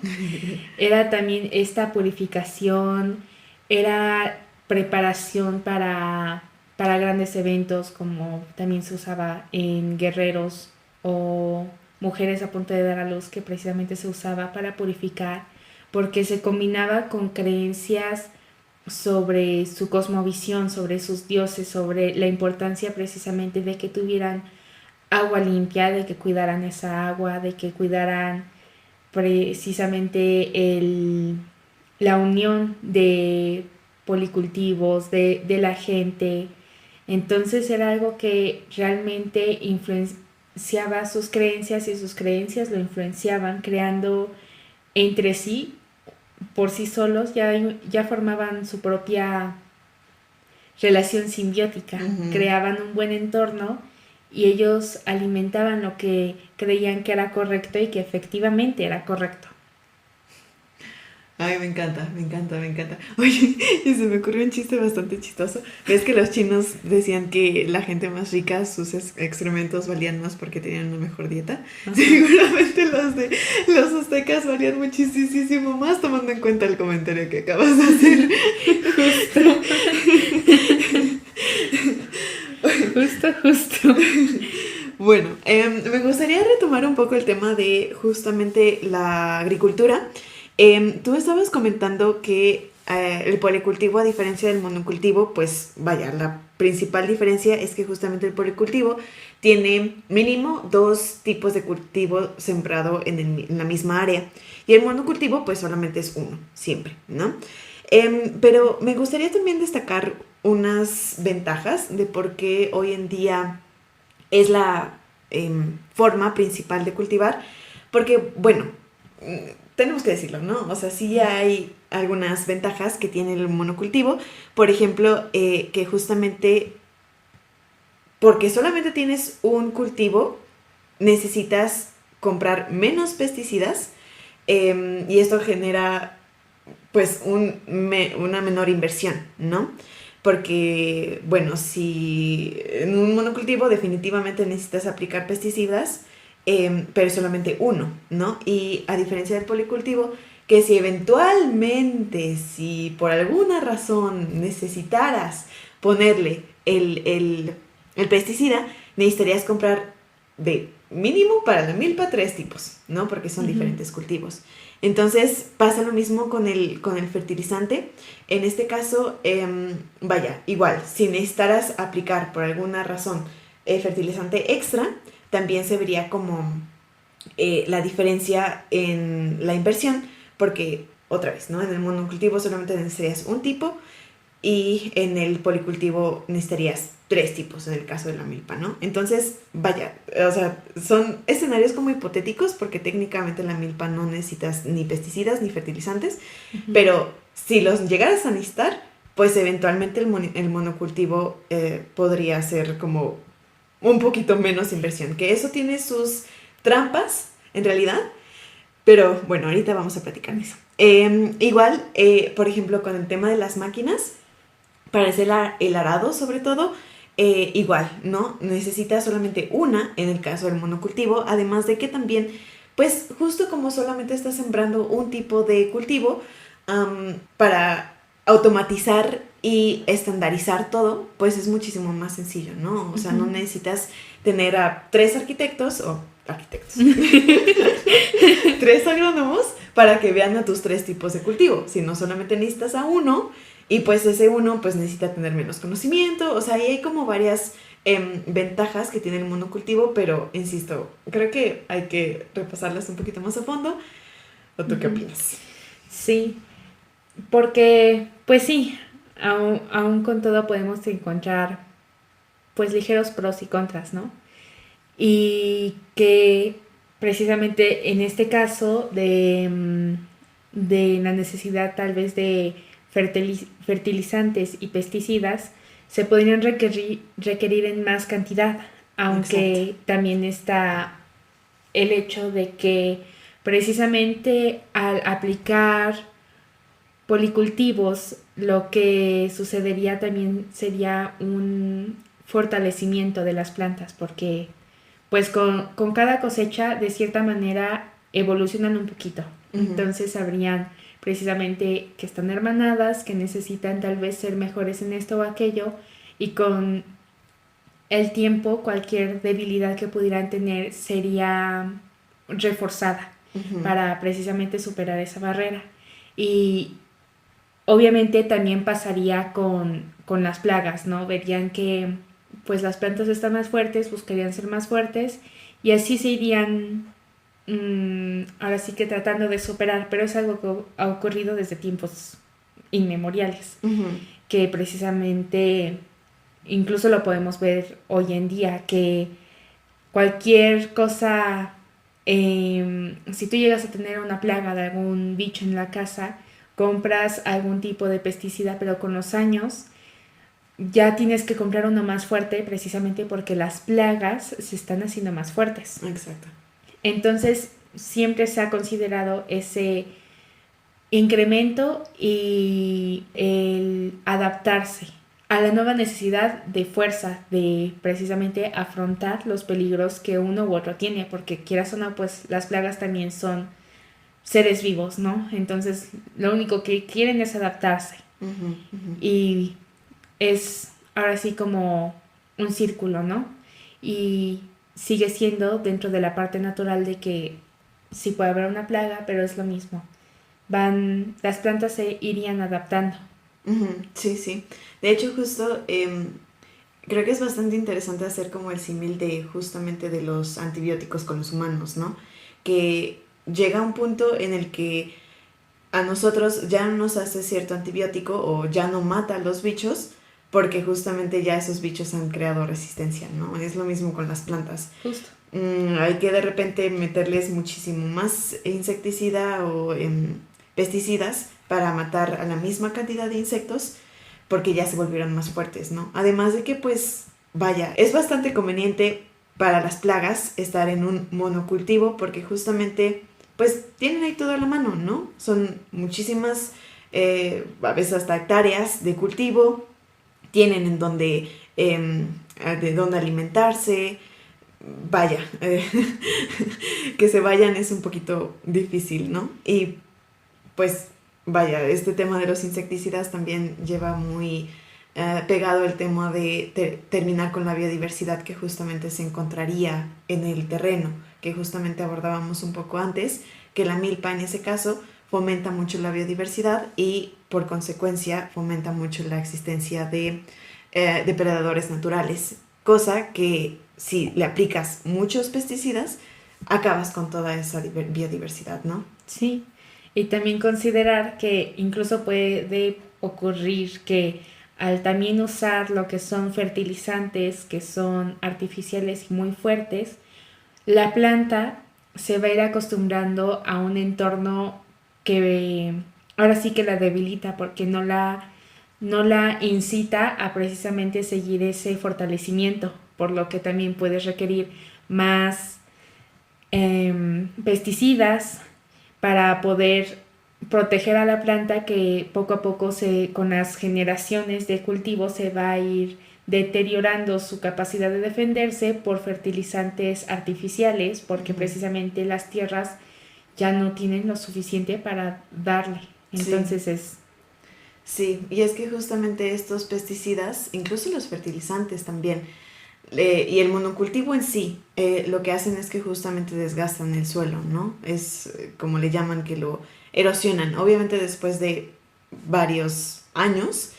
era también esta purificación, era preparación para grandes eventos, como también se usaba en guerreros o mujeres a punto de dar a luz, que precisamente se usaba para purificar, porque se combinaba con creencias sobre su cosmovisión, sobre sus dioses, sobre la importancia precisamente de que tuvieran agua limpia, de que cuidaran esa agua, de que cuidaran precisamente la unión de policultivos, de la gente. Entonces era algo que realmente influenciaba sus creencias y sus creencias lo influenciaban, creando entre sí, por sí solos, ya formaban su propia relación simbiótica, Ujú. creaban un buen entorno y ellos alimentaban lo que creían que era correcto y que efectivamente era correcto. Ay, me encanta, me encanta, me encanta. Oye, y se me ocurrió un chiste bastante chistoso. ¿Ves que los chinos decían que la gente más rica, sus excrementos valían más porque tenían una mejor dieta? Ajá. Seguramente los de los aztecas valían muchísimo más tomando en cuenta el comentario que acabas de hacer. Justo, justo. Bueno, me gustaría retomar un poco el tema de justamente la agricultura. Tú estabas comentando que el policultivo, a diferencia del monocultivo, pues vaya, la principal diferencia es que justamente el policultivo tiene mínimo dos tipos de cultivo sembrado en la misma área. Y el monocultivo, pues solamente es uno, siempre, ¿no? Pero me gustaría también destacar unas ventajas de por qué hoy en día es la forma principal de cultivar, porque, bueno, tenemos que decirlo, ¿no? O sea, sí hay algunas ventajas que tiene el monocultivo, por ejemplo, que justamente porque solamente tienes un cultivo, necesitas comprar menos pesticidas y esto genera pues una menor inversión, ¿no? Porque, bueno, si en un monocultivo definitivamente necesitas aplicar pesticidas, pero solamente uno, ¿no? Y a diferencia del policultivo, que si eventualmente, si por alguna razón necesitaras ponerle el pesticida, necesitarías comprar de mínimo para la milpa 3 tipos, ¿no? Porque son Ujú. diferentes cultivos. Entonces pasa lo mismo con el fertilizante. En este caso, vaya, igual, si necesitaras aplicar por alguna razón fertilizante extra, también se vería como la diferencia en la inversión, porque otra vez, ¿no? En el monocultivo solamente necesitarías un tipo y en el policultivo necesitarías 3 tipos en el caso de la milpa, ¿no? Entonces, vaya, o sea, son escenarios como hipotéticos porque técnicamente en la milpa no necesitas ni pesticidas ni fertilizantes, Ujú. pero si los llegaras a necesitar, pues eventualmente el monocultivo podría ser como un poquito menos inversión, que eso tiene sus trampas en realidad, pero bueno, ahorita vamos a platicar de eso. Igual, por ejemplo, con el tema de las máquinas, para hacer el arado, sobre todo, igual, ¿no? Necesitas solamente una en el caso del monocultivo, además de que también, pues justo como solamente estás sembrando un tipo de cultivo, para automatizar y estandarizar todo, pues es muchísimo más sencillo, ¿no? O sea, no Ujú. necesitas tener a 3 arquitectos o arquitectos, 3 agrónomos para que vean a tus 3 tipos de cultivo, sino solamente necesitas a uno y pues ese uno pues necesita tener menos conocimiento, o sea, ahí hay como varias ventajas que tiene el monocultivo, pero insisto, creo que hay que repasarlas un poquito más a fondo. ¿O tú qué Ujú. opinas? Sí, porque, pues sí, aún con todo podemos encontrar pues ligeros pros y contras, ¿no? Y que precisamente en este caso de la necesidad tal vez de fertilizantes y pesticidas, se podrían requerir en más cantidad, aunque Exacto. también está el hecho de que precisamente al aplicar policultivos, lo que sucedería también sería un fortalecimiento de las plantas, porque pues con cada cosecha de cierta manera evolucionan un poquito. Ujú. Entonces habrían precisamente que están hermanadas, que necesitan tal vez ser mejores en esto o aquello, y con el tiempo cualquier debilidad que pudieran tener sería reforzada Ujú. para precisamente superar esa barrera. Y obviamente también pasaría con las plagas, ¿no? Verían que pues las plantas están más fuertes, buscarían ser más fuertes y así se irían ahora sí que tratando de superar, pero es algo que ha ocurrido desde tiempos inmemoriales, Ujú. que precisamente incluso lo podemos ver hoy en día, que cualquier cosa, si tú llegas a tener una plaga de algún bicho en la casa, compras algún tipo de pesticida, pero con los años ya tienes que comprar uno más fuerte precisamente porque las plagas se están haciendo más fuertes. Exacto. Entonces siempre se ha considerado ese incremento y el adaptarse a la nueva necesidad de fuerza, de precisamente afrontar los peligros que uno u otro tiene, porque quieras o no, pues las plagas también son seres vivos, ¿no? Entonces lo único que quieren es adaptarse Ujú. Ujú. y es ahora sí como un círculo, ¿no? Y sigue siendo dentro de la parte natural de que sí puede haber una plaga, pero es lo mismo. Las plantas se irían adaptando. Ujú. Sí, sí. De hecho, justo creo que es bastante interesante hacer como el símil de justamente de los antibióticos con los humanos, ¿no? Que llega un punto en el que a nosotros ya no nos hace cierto antibiótico o ya no mata a los bichos porque justamente ya esos bichos han creado resistencia, ¿no? Es lo mismo con las plantas. Justo. Hay que de repente meterles muchísimo más insecticida o pesticidas para matar a la misma cantidad de insectos porque ya se volvieron más fuertes, ¿no? Además de que pues vaya, es bastante conveniente para las plagas estar en un monocultivo porque justamente pues tienen ahí todo a la mano, ¿no? Son muchísimas, a veces hasta hectáreas de cultivo, tienen en donde, de dónde alimentarse, vaya, que se vayan es un poquito difícil, ¿no? Y pues vaya, este tema de los insecticidas también lleva muy pegado el tema de terminar con la biodiversidad que justamente se encontraría en el terreno, que justamente abordábamos un poco antes, que la milpa en ese caso fomenta mucho la biodiversidad y por consecuencia fomenta mucho la existencia de depredadores naturales, cosa que si le aplicas muchos pesticidas, acabas con toda esa biodiversidad, ¿no? Sí. Y también considerar que incluso puede ocurrir que al también usar lo que son fertilizantes que son artificiales y muy fuertes, la planta se va a ir acostumbrando a un entorno que ahora sí que la debilita porque no la incita a precisamente seguir ese fortalecimiento, por lo que también puedes requerir más pesticidas para poder proteger a la planta que poco a poco con las generaciones de cultivo se va a ir deteriorando su capacidad de defenderse por fertilizantes artificiales porque Ujú. precisamente las tierras ya no tienen lo suficiente para darle. Sí, Entonces es sí, y es que justamente estos pesticidas, incluso los fertilizantes también, y el monocultivo en sí, lo que hacen es que justamente desgastan el suelo, ¿no? Es como le llaman que lo erosionan, obviamente después de varios años,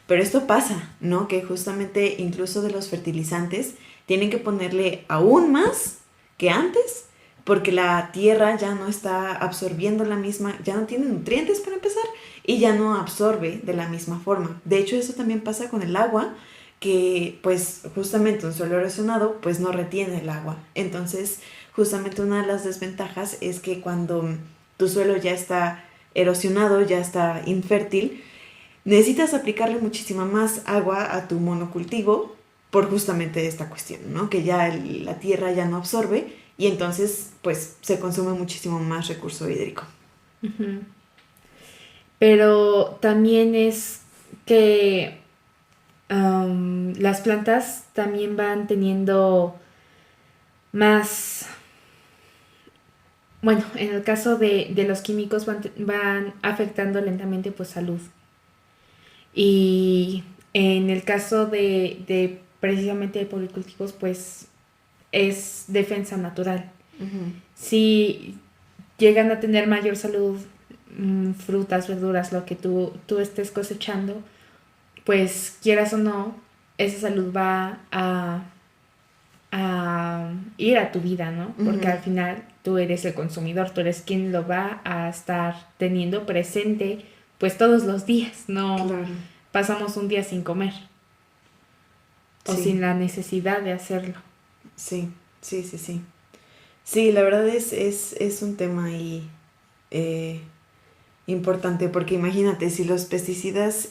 pero esto pasa, ¿no? Que justamente incluso de los fertilizantes tienen que ponerle aún más que antes porque la tierra ya no está absorbiendo la misma, ya no tiene nutrientes para empezar y ya no absorbe de la misma forma. De hecho, eso también pasa con el agua, que pues justamente un suelo erosionado pues no retiene el agua. Entonces, justamente una de las desventajas es que cuando tu suelo ya está erosionado, ya está infértil, necesitas aplicarle muchísima más agua a tu monocultivo por justamente esta cuestión, ¿no? Que ya la tierra ya no absorbe y entonces pues se consume muchísimo más recurso hídrico. Ujú. Pero también es que las plantas también van teniendo más, bueno, en el caso de los químicos van afectando lentamente pues salud. Y en el caso de precisamente de policultivos pues es defensa natural. Ujú. Si llegan a tener mayor salud, frutas, verduras, lo que tú estés cosechando, pues quieras o no, esa salud va a ir a tu vida, ¿no? Porque Ujú. al final tú eres el consumidor, tú eres quien lo va a estar teniendo presente pues todos los días, no Claro, pasamos un día sin comer o sin sí, la necesidad de hacerlo. sí, sí, sí, sí. Sí, la verdad es un tema ahí eh, importante porque imagínate, si los pesticidas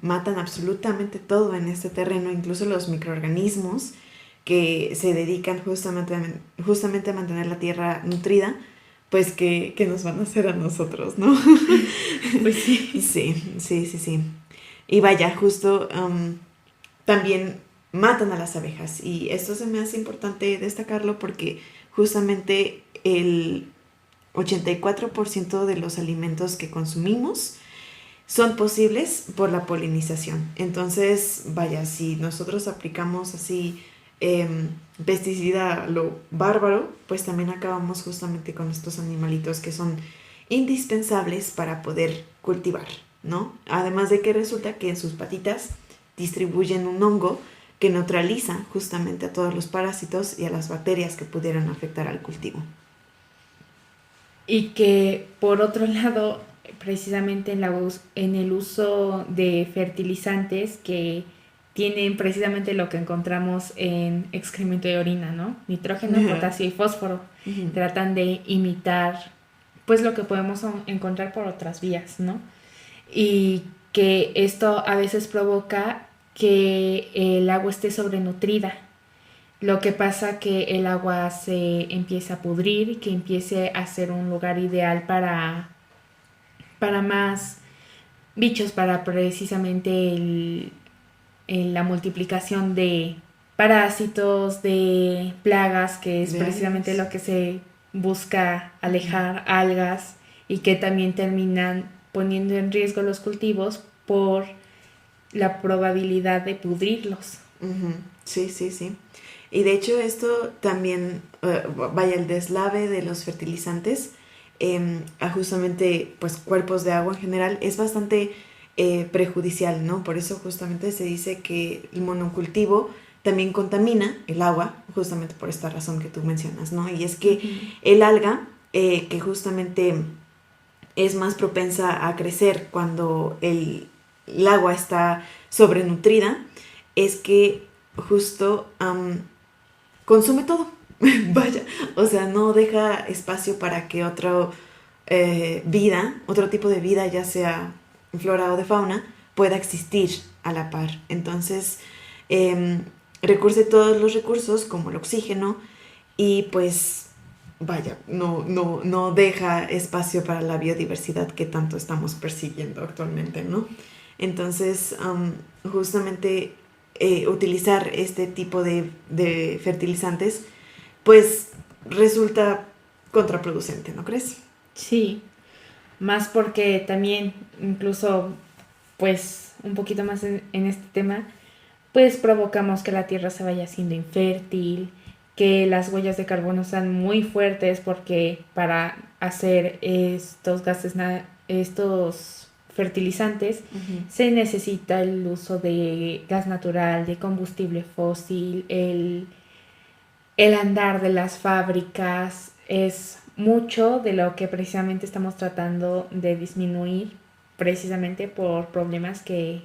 matan absolutamente todo en este terreno, incluso los microorganismos que se dedican justamente a mantener la tierra nutrida, pues ¿qué nos van a hacer a nosotros, no? Pues sí. Sí, sí, sí, sí. Y vaya, justo también matan a las abejas. Y esto se me hace importante destacarlo porque justamente el 84% de los alimentos que consumimos son posibles por la polinización. Entonces, vaya, si nosotros aplicamos así pesticida a lo bárbaro, pues también acabamos justamente con estos animalitos que son indispensables para poder cultivar, ¿no? Además de que resulta que en sus patitas distribuyen un hongo que neutraliza justamente a todos los parásitos y a las bacterias que pudieran afectar al cultivo. Y que por otro lado, precisamente en el uso de fertilizantes que tienen precisamente lo que encontramos en excremento de orina, ¿no? Nitrógeno, potasio y fósforo. Ujú. Tratan de imitar pues lo que podemos encontrar por otras vías, ¿no? Y que esto a veces provoca que el agua esté sobrenutrida, lo que pasa que el agua se empieza a pudrir, que empiece a ser un lugar ideal para más bichos, para precisamente la multiplicación de parásitos, de plagas, que es De precisamente algas. lo que se busca Ujú. alejar, algas, y que también terminan poniendo en riesgo los cultivos por la probabilidad de pudrirlos. Ujú. Sí, sí, sí. Y de hecho esto también, vaya, el deslave de los fertilizantes a justamente pues cuerpos de agua en general es bastante prejudicial, ¿no? Por eso justamente se dice que el monocultivo también contamina el agua, justamente por esta razón que tú mencionas, ¿no? Y es que Ujú. el alga, que justamente es más propensa a crecer cuando el agua está sobrenutrida, es que justo consume todo. Vaya, o sea, no deja espacio para que vida, otro tipo de vida, ya sea flora o de fauna, pueda existir a la par. Entonces, eh, recurse todos los recursos como el oxígeno y pues vaya, no deja espacio para la biodiversidad que tanto estamos persiguiendo actualmente, ¿no? Entonces, justamente utilizar este tipo de fertilizantes, pues resulta contraproducente, ¿no crees? Sí, más porque también incluso pues un poquito más en este tema, pues provocamos que la tierra se vaya haciendo infértil, que las huellas de carbono sean muy fuertes porque para hacer estos gases, estos fertilizantes, Ujú. se necesita el uso de gas natural, de combustible fósil, el andar de las fábricas, es mucho de lo que precisamente estamos tratando de disminuir precisamente por problemas que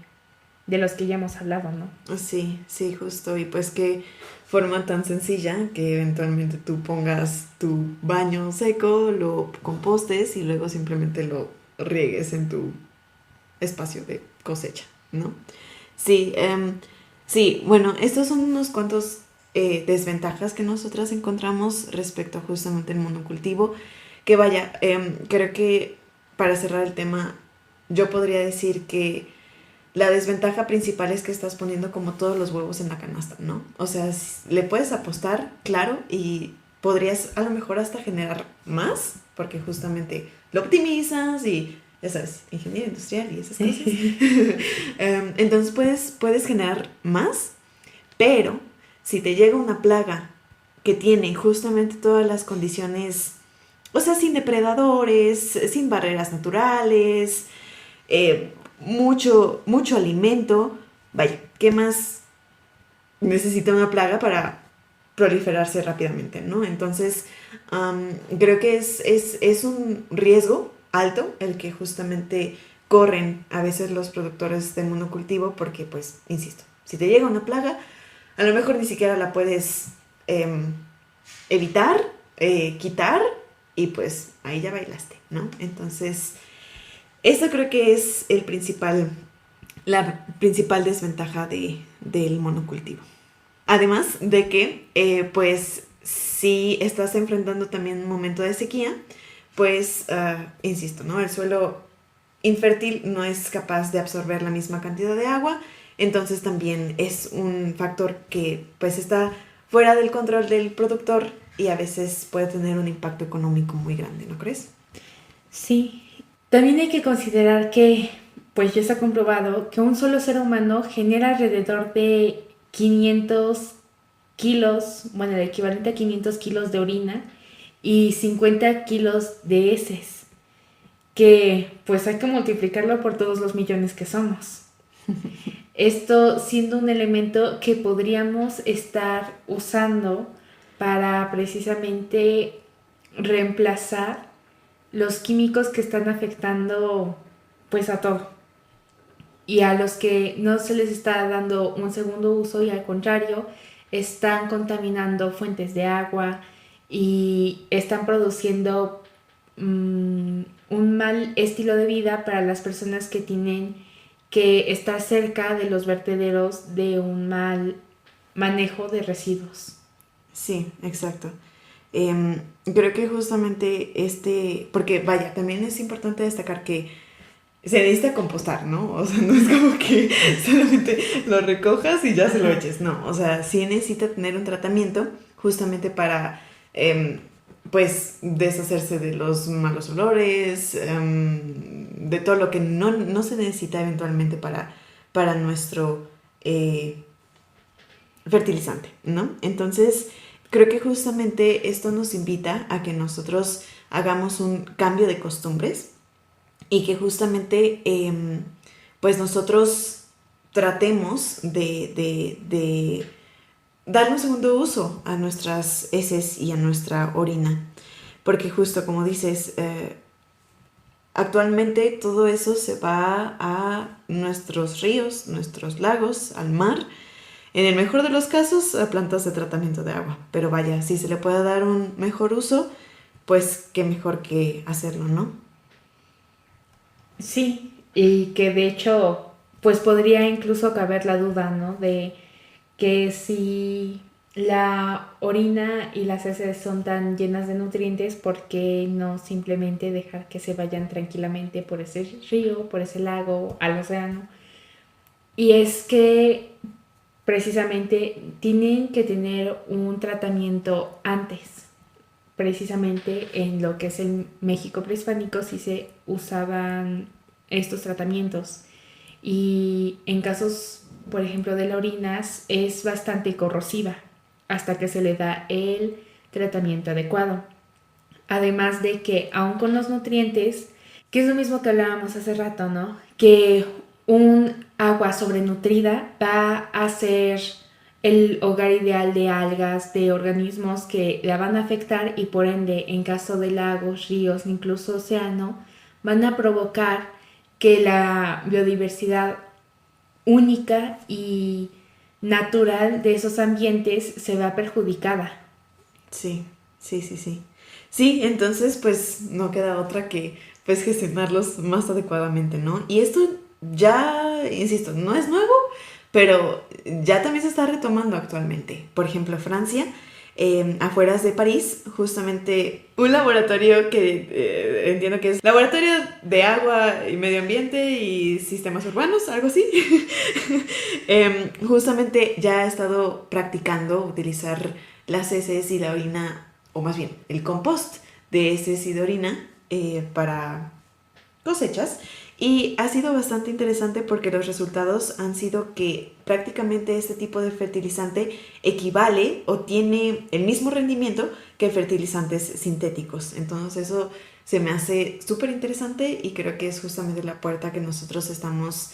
de los que ya hemos hablado, ¿no? Sí, sí, justo. Y pues qué forma tan sencilla que eventualmente tú pongas tu baño seco, lo compostes y luego simplemente lo riegues en tu espacio de cosecha, ¿no? Sí, sí, bueno, estos son unos cuantos desventajas que nosotras encontramos respecto a justamente el monocultivo. Que vaya, creo que para cerrar el tema, yo podría decir que la desventaja principal es que estás poniendo como todos los huevos en la canasta, ¿no? O sea, le puedes apostar, claro, y podrías a lo mejor hasta generar más, porque justamente lo optimizas y, ya sabes, ingeniería industrial y esas cosas. Entonces puedes generar más, pero si te llega una plaga que tiene justamente todas las condiciones, o sea, sin depredadores, sin barreras naturales, mucho alimento, vaya, ¿qué más necesita una plaga para proliferarse rápidamente, ¿no? Entonces, creo que es un riesgo alto el que justamente corren a veces los productores de monocultivo porque, pues, insisto, si te llega una plaga, a lo mejor ni siquiera la puedes evitar, quitar, y pues ahí ya bailaste, ¿no? Entonces, eso creo que es la principal desventaja del monocultivo. Además de que, pues, si estás enfrentando también un momento de sequía, pues, insisto, ¿no? El suelo infértil no es capaz de absorber la misma cantidad de agua, entonces también es un factor que, pues, está fuera del control del productor y a veces puede tener un impacto económico muy grande, ¿no crees? Sí, también hay que considerar que, pues ya está comprobado que un solo ser humano genera alrededor de 500 kilos, bueno, el equivalente a 500 kilos de orina y 50 kilos de heces, que pues hay que multiplicarlo por todos los millones que somos. Esto siendo un elemento que podríamos estar usando para precisamente reemplazar los químicos que están afectando pues a todo y a los que no se les está dando un segundo uso y al contrario están contaminando fuentes de agua y están produciendo un mal estilo de vida para las personas que tienen que estar cerca de los vertederos de un mal manejo de residuos. Sí, exacto. Creo que justamente porque vaya, también es importante destacar que se necesita compostar, ¿no? O sea, no es como que solamente lo recojas y ya se lo eches, no. O sea, sí necesita tener un tratamiento justamente para, pues, deshacerse de los malos olores, de todo lo que no se necesita eventualmente para nuestro fertilizante, ¿no? Entonces, creo que justamente esto nos invita a que nosotros hagamos un cambio de costumbres y que justamente pues nosotros tratemos de darle un segundo uso a nuestras heces y a nuestra orina. Porque justo como dices, actualmente todo eso se va a nuestros ríos, nuestros lagos, al mar. En el mejor de los casos, a plantas de tratamiento de agua. Pero vaya, si se le puede dar un mejor uso, pues qué mejor que hacerlo, ¿no? Sí, y que de hecho, pues podría incluso caber la duda, ¿no? De que si la orina y las heces son tan llenas de nutrientes, ¿por qué no simplemente dejar que se vayan tranquilamente por ese río, por ese lago, al océano? Y es que precisamente tienen que tener un tratamiento antes. Precisamente en lo que es el México prehispánico sí se usaban estos tratamientos y en casos, por ejemplo, de la orina es bastante corrosiva hasta que se le da el tratamiento adecuado. Además de que aún con los nutrientes, que es lo mismo que hablábamos hace rato, ¿no? Que un agua sobrenutrida va a ser el hogar ideal de algas, de organismos que la van a afectar y por ende, en caso de lagos, ríos, incluso océano, van a provocar que la biodiversidad única y natural de esos ambientes se vea perjudicada. Sí, sí, sí, sí. Sí, entonces pues no queda otra que pues gestionarlos más adecuadamente, ¿no? Y esto ya, insisto, no es nuevo, pero ya también se está retomando actualmente. Por ejemplo, Francia, afueras de París, justamente un laboratorio que entiendo que es Laboratorio de Agua y Medio Ambiente y Sistemas Urbanos, algo así. Justamente ya ha estado practicando utilizar las heces y la orina, o más bien el compost de heces y de orina para cosechas, y ha sido bastante interesante porque los resultados han sido que prácticamente este tipo de fertilizante equivale o tiene el mismo rendimiento que fertilizantes sintéticos. Entonces eso se me hace súper interesante y creo que es justamente la puerta que nosotros estamos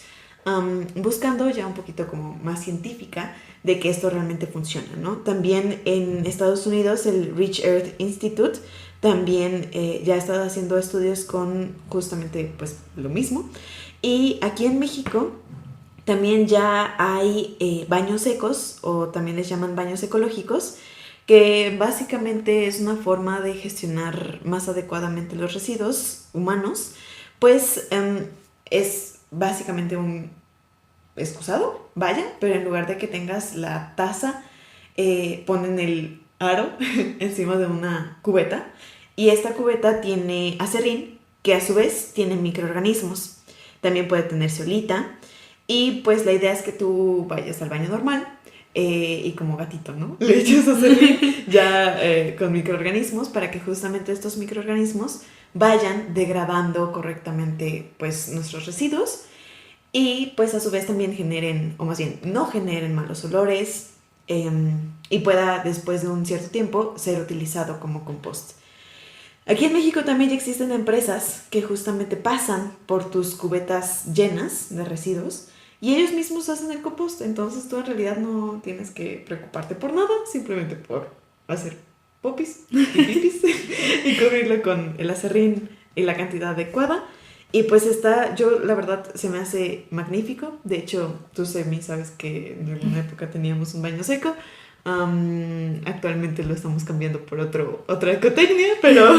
buscando ya un poquito como más científica de que esto realmente funciona, ¿no? También en Estados Unidos el Rich Earth Institute también ya ha estado haciendo estudios con justamente pues lo mismo. Y aquí en México también ya hay baños secos, o también les llaman baños ecológicos, que básicamente es una forma de gestionar más adecuadamente los residuos humanos. Pues es básicamente un excusado, vaya, pero en lugar de que tengas la taza, ponen el aro encima de una cubeta, y esta cubeta tiene acerrín, que a su vez tiene microorganismos. También puede tener zeolita, y pues la idea es que tú vayas al baño normal y como gatito, ¿no? Le echas acerrín ya con microorganismos para que justamente estos microorganismos vayan degradando correctamente pues nuestros residuos, y pues a su vez también generen, o más bien no generen malos olores, y pueda después de un cierto tiempo ser utilizado como compost. Aquí en México también ya existen empresas que justamente pasan por tus cubetas llenas de residuos y ellos mismos hacen el compost. Entonces tú en realidad no tienes que preocuparte por nada, simplemente por hacer popis y pipis y cubrirlo con el acerrín y la cantidad adecuada. Y pues está, yo la verdad se me hace magnífico. De hecho, tú, Semi, sabes que en alguna época teníamos un baño seco. Actualmente lo estamos cambiando por otra ecotecnia, pero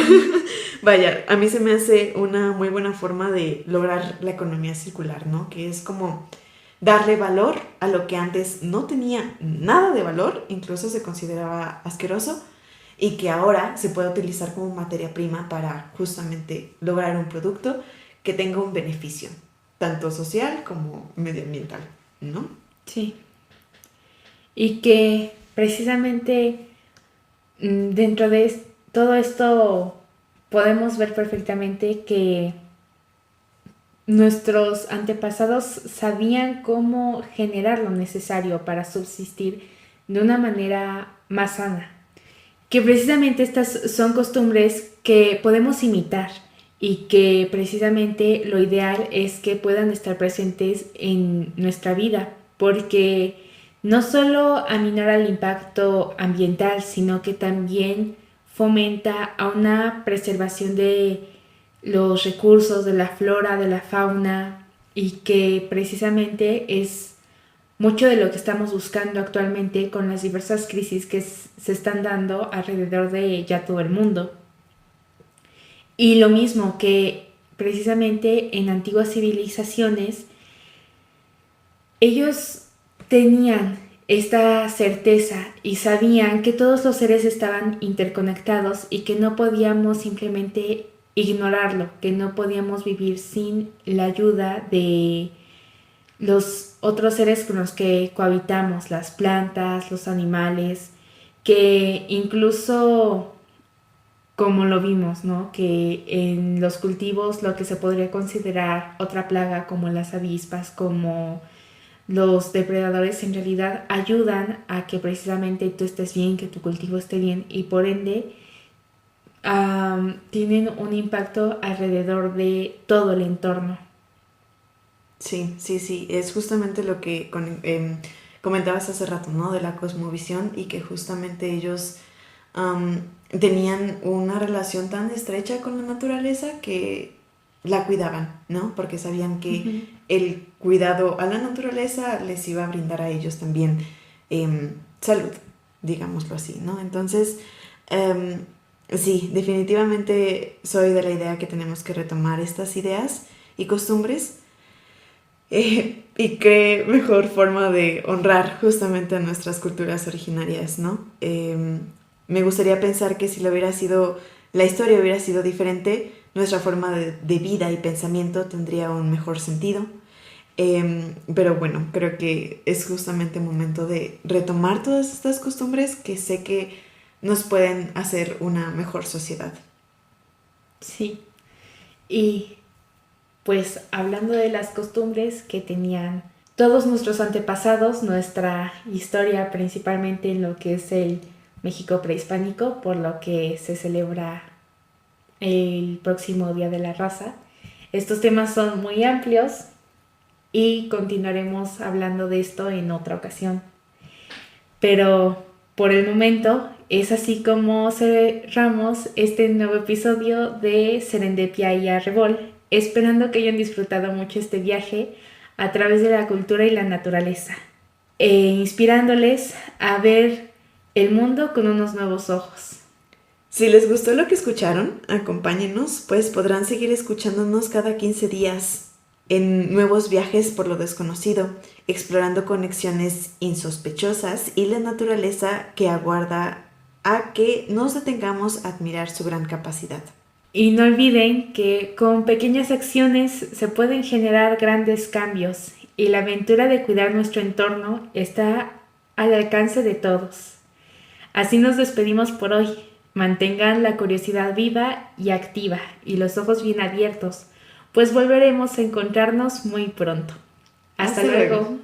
vaya, a mí se me hace una muy buena forma de lograr la economía circular, ¿no? Que es como darle valor a lo que antes no tenía nada de valor, incluso se consideraba asqueroso, y que ahora se puede utilizar como materia prima para justamente lograr un producto que tenga un beneficio, tanto social como medioambiental, ¿no? Sí. Y que precisamente dentro de todo esto podemos ver perfectamente que nuestros antepasados sabían cómo generar lo necesario para subsistir de una manera más sana. Que precisamente estas son costumbres que podemos imitar y que precisamente lo ideal es que puedan estar presentes en nuestra vida, porque no solo aminora el impacto ambiental, sino que también fomenta a una preservación de los recursos, de la flora, de la fauna, y que precisamente es mucho de lo que estamos buscando actualmente con las diversas crisis que se están dando alrededor de ya todo el mundo. Y lo mismo que precisamente en antiguas civilizaciones, ellos tenían esta certeza y sabían que todos los seres estaban interconectados y que no podíamos simplemente ignorarlo, que no podíamos vivir sin la ayuda de los otros seres con los que cohabitamos, las plantas, los animales, que incluso como lo vimos, ¿no? Que en los cultivos lo que se podría considerar otra plaga como las avispas, como los depredadores, en realidad ayudan a que precisamente tú estés bien, que tu cultivo esté bien, y por ende tienen un impacto alrededor de todo el entorno. Sí, sí, sí, es justamente lo que comentabas hace rato, ¿no? De la cosmovisión, y que justamente ellos tenían una relación tan estrecha con la naturaleza que la cuidaban, ¿no? Porque sabían que el cuidado a la naturaleza les iba a brindar a ellos también salud, digámoslo así, ¿no? Entonces, Sí, definitivamente soy de la idea que tenemos que retomar estas ideas y costumbres. Y qué mejor forma de honrar justamente a nuestras culturas originarias, ¿no? Me gustaría pensar que si lo hubiera sido, la historia hubiera sido diferente, nuestra forma de vida y pensamiento tendría un mejor sentido. Pero bueno, creo que es justamente momento de retomar todas estas costumbres que sé que nos pueden hacer una mejor sociedad. Sí, y pues hablando de las costumbres que tenían todos nuestros antepasados, nuestra historia principalmente en lo que es el México prehispánico, por lo que se celebra el próximo Día de la Raza. Estos temas son muy amplios y continuaremos hablando de esto en otra ocasión. Pero por el momento es así como cerramos este nuevo episodio de Serendipia y Arrebol, esperando que hayan disfrutado mucho este viaje a través de la cultura y la naturaleza, inspirándoles a ver el mundo con unos nuevos ojos. Si les gustó lo que escucharon, acompáñenos, pues podrán seguir escuchándonos cada 15 días en nuevos viajes por lo desconocido, explorando conexiones insospechosas y la naturaleza que aguarda a que nos detengamos a admirar su gran capacidad. Y no olviden que con pequeñas acciones se pueden generar grandes cambios y la aventura de cuidar nuestro entorno está al alcance de todos. Así nos despedimos por hoy. Mantengan la curiosidad viva y activa y los ojos bien abiertos, pues volveremos a encontrarnos muy pronto. Hasta luego.